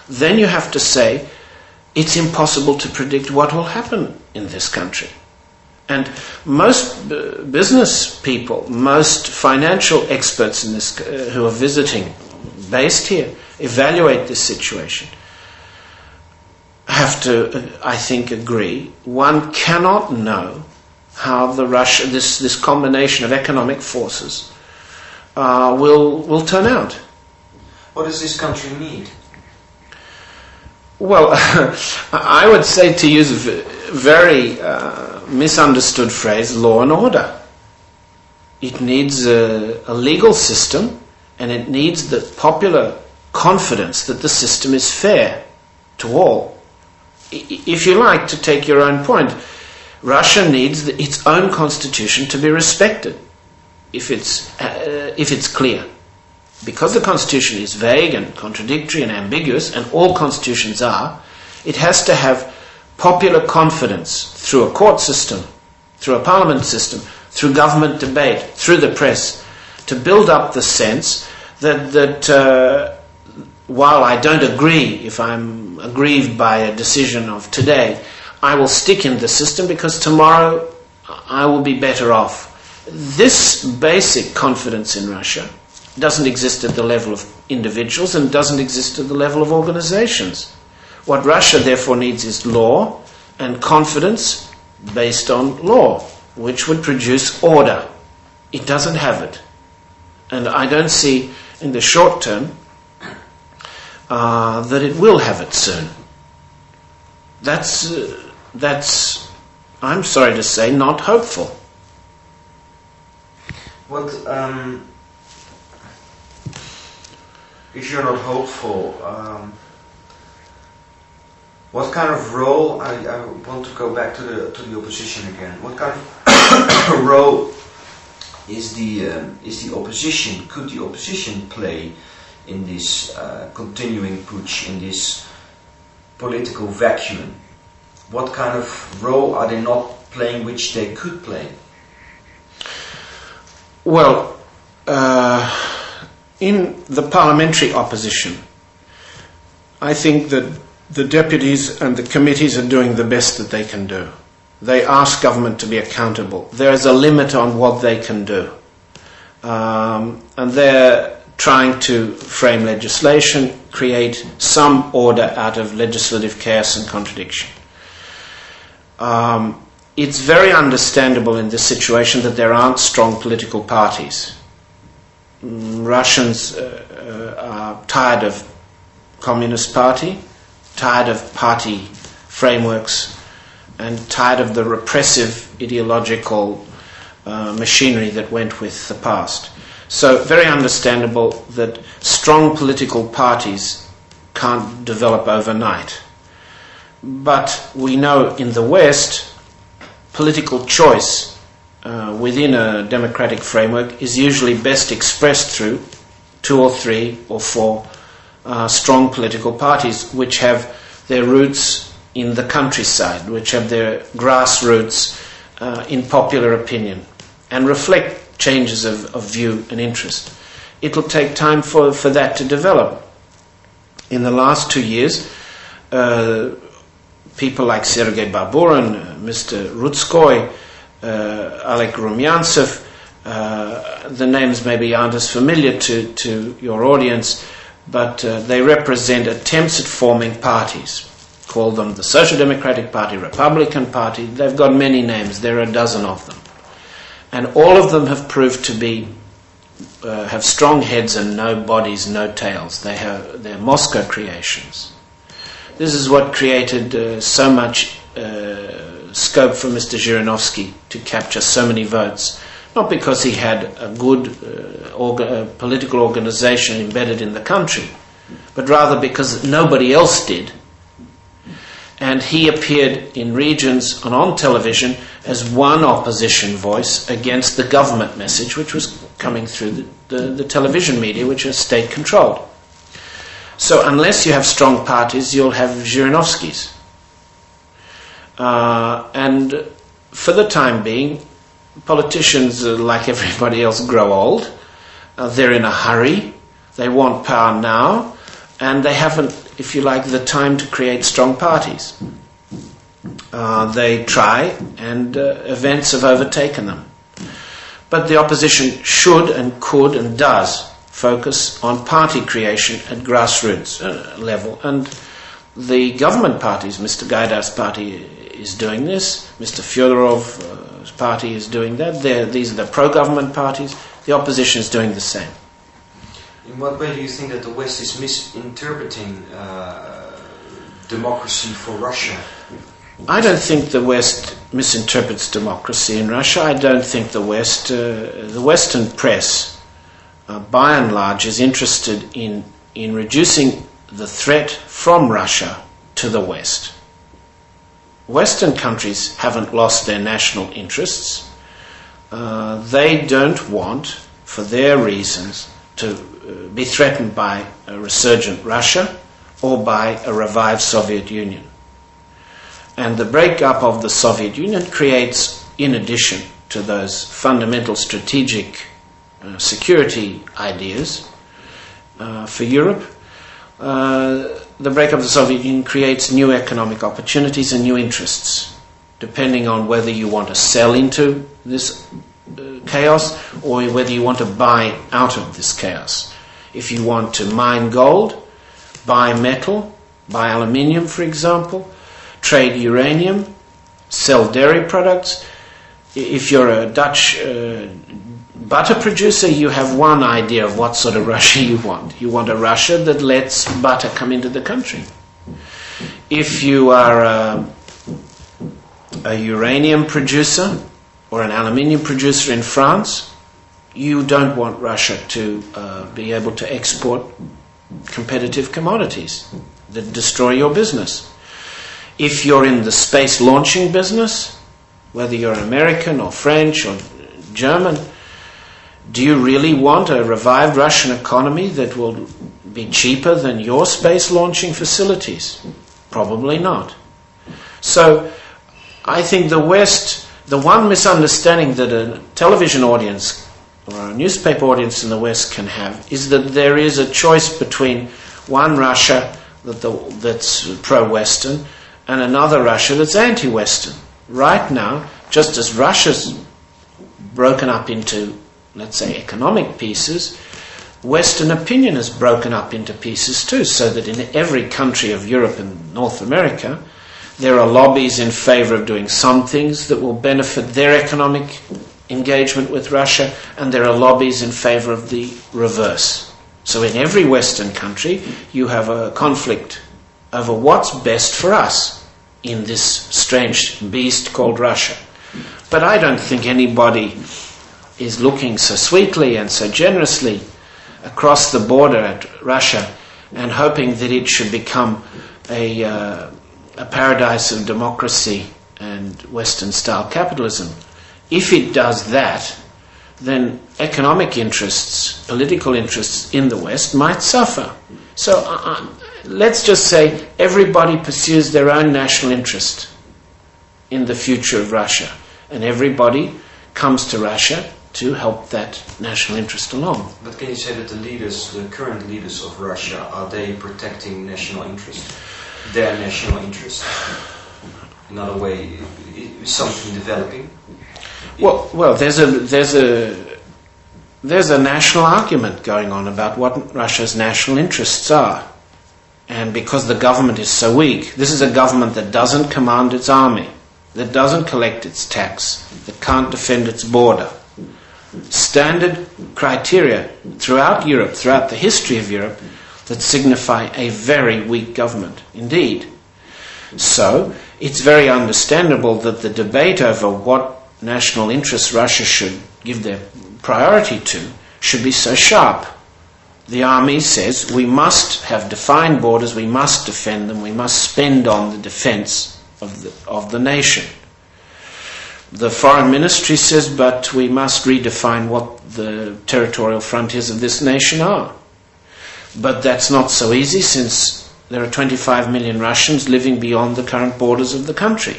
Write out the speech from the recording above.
then you have to say it's impossible to predict what will happen in this country. And most business people, most financial experts in this, who are visiting, based here, evaluate this situation, have to, I think, agree. One cannot know how this combination of economic forces will turn out. What does this country need? Well, I would say, to use a very misunderstood phrase, law and order. It needs a legal system, and it needs the popular confidence that the system is fair to all. If you like, to take your own point, Russia needs its own constitution to be respected, if it's clear. Because the constitution is vague and contradictory and ambiguous, and all constitutions are, it has to have popular confidence through a court system, through a parliament system, through government debate, through the press, to build up the sense that while I don't agree, if I'm aggrieved by a decision of today, I will stick in the system because tomorrow I will be better off. This basic confidence in Russia doesn't exist at the level of individuals and doesn't exist at the level of organizations. What Russia therefore needs is law and confidence based on law, which would produce order. It doesn't have it. And I don't see in the short term that it will have it soon. That's, I'm sorry to say, not hopeful. What, if you're not hopeful, what kind of role, I want to go back to the opposition again, what kind of role is the opposition, could the opposition play in this continuing putsch, in this political vacuum? What kind of role are they not playing which they could play? Well, in the parliamentary opposition, I think that the deputies and the committees are doing the best that they can do. They ask government to be accountable. There is a limit on what they can do. And they're trying to frame legislation, create some order out of legislative chaos and contradiction. It's very understandable in this situation that there aren't strong political parties. Russians are tired of Communist Party, tired of party frameworks, and tired of the repressive ideological machinery that went with the past. So very understandable that strong political parties can't develop overnight. But we know in the West, political choice within a democratic framework is usually best expressed through 2 or 3 or 4 strong political parties which have their roots in the countryside, which have their grassroots in popular opinion and reflect changes of view and interest. It will take time for that to develop. In the last 2 years, people like Sergei Baburin, Mr. Rudskoy, Alek Rumyantsev, the names maybe aren't as familiar to your audience, but they represent attempts at forming parties. Call them the Social Democratic Party, Republican Party. They've got many names. There are a dozen of them. And all of them have proved to be have strong heads and no bodies, no tails. They're Moscow creations. This is what created so much scope for Mr. Zhirinovsky to capture so many votes. Not because he had a good political organization embedded in the country, but rather because nobody else did. And he appeared in regions and on television as one opposition voice against the government message, which was coming through the television media, which are state-controlled. So unless you have strong parties, you'll have Zhirinovskys. And for the time being, politicians, like everybody else, grow old. They're in a hurry. They want power now. And they haven't if you like, the time to create strong parties. They try, and events have overtaken them. But the opposition should and could and does focus on party creation at grassroots level. And the government parties, Mr. Gaidar's party is doing this, Mr. Fyodorov's party is doing that. These are the pro-government parties. The opposition is doing the same. In what way do you think that the West is misinterpreting democracy for Russia? I don't think the West misinterprets democracy in Russia. I don't think the Western press, by and large, is interested in reducing the threat from Russia to the West. Western countries haven't lost their national interests. They don't want, for their reasons, to be threatened by a resurgent Russia or by a revived Soviet Union. And the breakup of the Soviet Union creates, in addition to those fundamental strategic security ideas for Europe, the breakup of the Soviet Union creates new economic opportunities and new interests, depending on whether you want to sell into this chaos or whether you want to buy out of this chaos. If you want to mine gold, buy metal, buy aluminium, for example, trade uranium, sell dairy products. If you're a Dutch butter producer, you have one idea of what sort of Russia you want. You want a Russia that lets butter come into the country. If you are a uranium producer or an aluminium producer in France, you don't want Russia to be able to export competitive commodities that destroy your business. If you're in the space launching business, whether you're American or French or German, do you really want a revived Russian economy that will be cheaper than your space launching facilities? Probably not. So I think the West, the one misunderstanding that a television audience or a newspaper audience in the West can have is that there is a choice between one Russia that's pro-Western and another Russia that's anti-Western. Right now, just as Russia's broken up into, let's say, economic pieces, Western opinion is broken up into pieces too, so that in every country of Europe and North America, there are lobbies in favor of doing some things that will benefit their economic engagement with Russia, and there are lobbies in favor of the reverse. So in every Western country, you have a conflict over what's best for us in this strange beast called Russia. But I don't think anybody is looking so sweetly and so generously across the border at Russia and hoping that it should become a paradise of democracy and Western-style capitalism. If it does that, then economic interests, political interests in the West might suffer. So let's just say everybody pursues their own national interest in the future of Russia, and everybody comes to Russia to help that national interest along. But can you say that the current leaders of Russia, are they protecting national interest? Their national interest? Another way, is something developing? Well, there's a national argument going on about what Russia's national interests are. And because the government is so weak, this is a government that doesn't command its army, that doesn't collect its tax, that can't defend its border. Standard criteria throughout Europe, throughout the history of Europe, that signify a very weak government indeed. So it's very understandable that the debate over what national interests Russia should give their priority to should be so sharp. The army says we must have defined borders, we must defend them, we must spend on the defense of the nation. The foreign ministry says, but we must redefine what the territorial frontiers of this nation are. But that's not so easy, since there are 25 million Russians living beyond the current borders of the country.